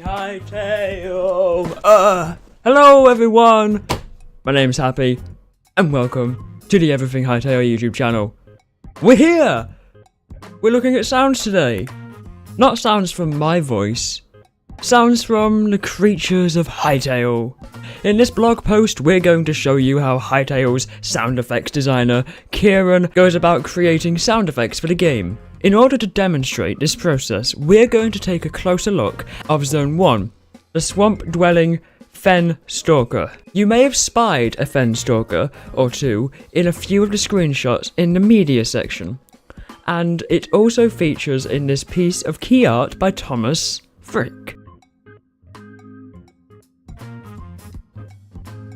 Hytale. Hello everyone, my name's Happy, and welcome to the EverythingHytale YouTube channel. We're here! We're looking at sounds today. Not sounds from my voice, sounds from the creatures of Hytale. In this blog post, we're going to show you how Hytale's sound effects designer, Kieran, goes about creating sound effects for the game. In order to demonstrate this process, we're going to take a closer look of Zone 1, the swamp-dwelling fen stalker. You may have spied a fen stalker or two in a few of the screenshots in the media section, and it also features in this piece of key art by Thomas Frick.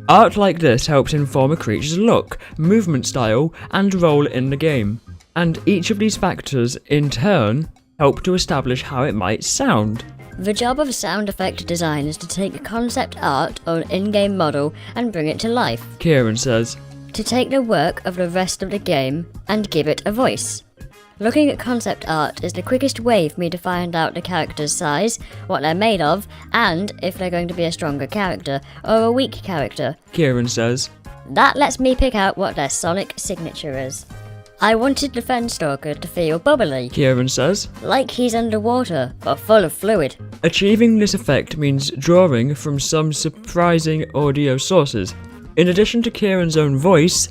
Art like this helps inform a creature's look, movement style, and role in the game, and each of these factors in turn help to establish how it might sound. The job of sound effect design is to take concept art or an in-game model and bring it to life. Kieran says. To take the work of the rest of the game and give it a voice. Looking at concept art is the quickest way for me to find out the character's size, what they're made of, and if they're going to be a stronger character or a weak character. Kieran says. That lets me pick out what their sonic signature is. I wanted the fen stalker to feel bubbly. Kieran says. Like he's underwater, but full of fluid. Achieving this effect means drawing from some surprising audio sources. In addition to Kieran's own voice,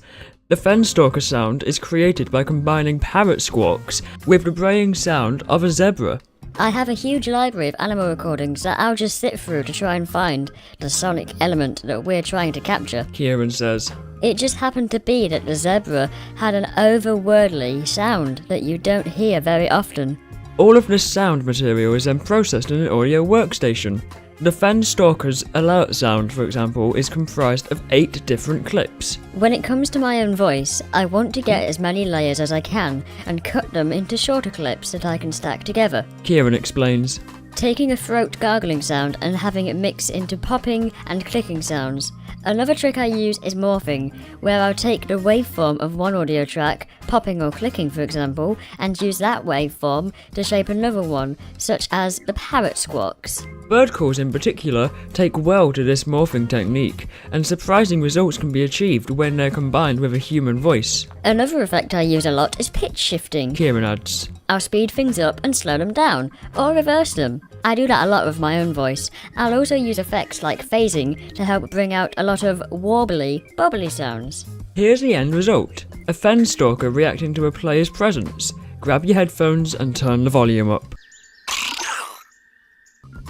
the fen stalker sound is created by combining parrot squawks with the braying sound of a zebra. I have a huge library of animal recordings that I'll just sit through to try and find the sonic element that we're trying to capture. Kieran says. It just happened to be that the zebra had an overwordly sound that you don't hear very often. All of this sound material is then processed in an audio workstation. The fen stalker's alert sound, for example, is comprised of 8 different clips. When it comes to my own voice, I want to get as many layers as I can and cut them into shorter clips that I can stack together. Kieran explains. Taking a throat gargling sound and having it mix into popping and clicking sounds. Another trick I use is morphing, where I'll take the waveform of one audio track, popping or clicking for example, and use that waveform to shape another one, such as the parrot squawks. Bird calls in particular take well to this morphing technique, and surprising results can be achieved when they're combined with a human voice. Another effect I use a lot is pitch shifting. Kieran adds. I'll speed things up and slow them down, or reverse them. I do that a lot with my own voice. I'll also use effects like phasing to help bring out a lot of warbly, bubbly sounds. Here's the end result. A fen stalker reacting to a player's presence. Grab your headphones and turn the volume up.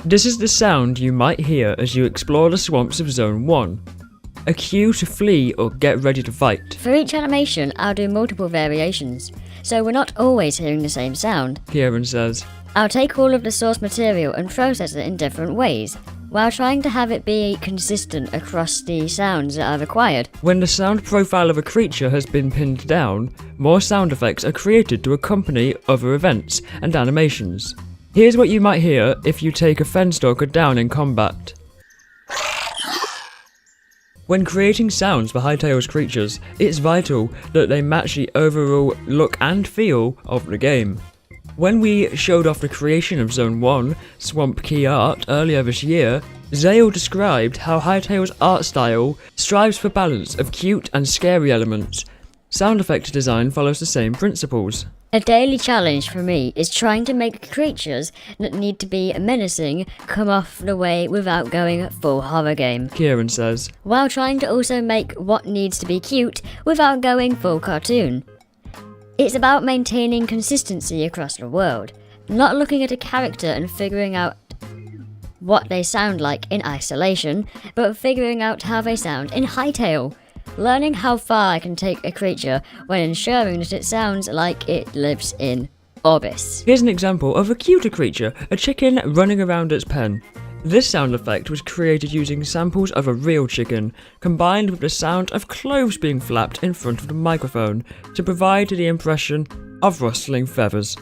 This is the sound you might hear as you explore the swamps of Zone 1. A cue to flee or get ready to fight. For each animation, I'll do multiple variations, so we're not always hearing the same sound. Kieran says. I'll take all of the source material and process it in different ways, while trying to have it be consistent across the sounds that are required. When the sound profile of a creature has been pinned down, more sound effects are created to accompany other events and animations. Here's what you might hear if you take a fen stalker down in combat. When creating sounds for Hytale's creatures, it's vital that they match the overall look and feel of the game. When we showed off the creation of Zone 1 Swamp Key Art earlier this year, Zale described how Hytale's art style strives for balance of cute and scary elements. Sound effect design follows the same principles. A daily challenge for me is trying to make creatures that need to be menacing come off the way without going full horror game. Kieran says. While trying to also make what needs to be cute without going full cartoon. It's about maintaining consistency across the world, not looking at a character and figuring out what they sound like in isolation, but figuring out how they sound in Hytale. Learning how far I can take a creature when ensuring that it sounds like it lives in Orbis. Here's an example of a cuter creature, a chicken running around its pen. This sound effect was created using samples of a real chicken, combined with the sound of cloves being flapped in front of the microphone to provide the impression of rustling feathers.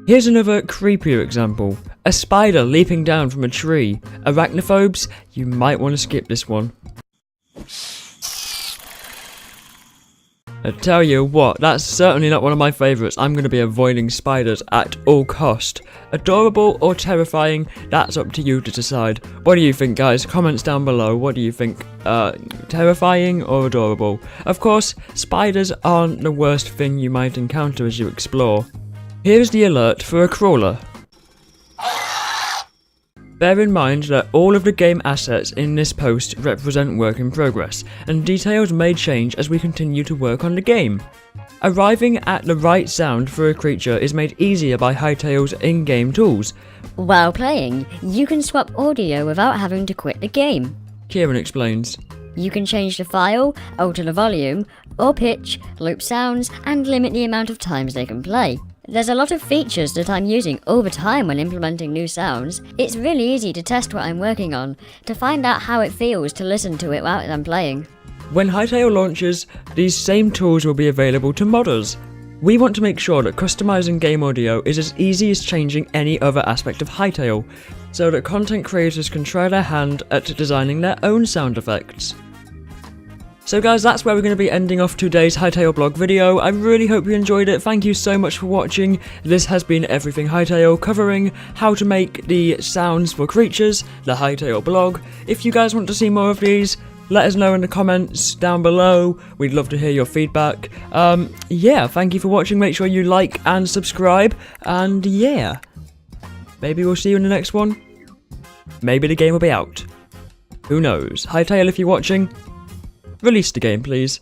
Here's another creepier example. A spider leaping down from a tree. Arachnophobes, you might want to skip this one. I tell you what, that's certainly not one of my favourites. I'm going to be avoiding spiders at all cost. Adorable or terrifying, that's up to you to decide. What do you think, guys? Comments down below. What do you think? Terrifying or adorable? Of course, spiders aren't the worst thing you might encounter as you explore. Here's the alert for a crawler. Bear in mind that all of the game assets in this post represent work in progress, and details may change as we continue to work on the game. Arriving at the right sound for a creature is made easier by Hytale's in-game tools. While playing, you can swap audio without having to quit the game. Kieran explains. You can change the file, alter the volume, or pitch, loop sounds, and limit the amount of times they can play. There's a lot of features that I'm using all the time when implementing new sounds. It's really easy to test what I'm working on, to find out how it feels to listen to it while I'm playing. When Hytale launches, these same tools will be available to modders. We want to make sure that customizing game audio is as easy as changing any other aspect of Hytale, so that content creators can try their hand at designing their own sound effects. So guys, that's where we're going to be ending off today's Hytale blog video. I really hope you enjoyed it. Thank you so much for watching. This has been Everything Hytale, covering how to make the sounds for creatures, the Hytale blog. If you guys want to see more of these, let us know in the comments down below. We'd love to hear your feedback. Yeah, thank you for watching. Make sure you like and subscribe. And yeah, maybe we'll see you in the next one. Maybe the game will be out. Who knows? Hytale, if you're watching, release the game, please.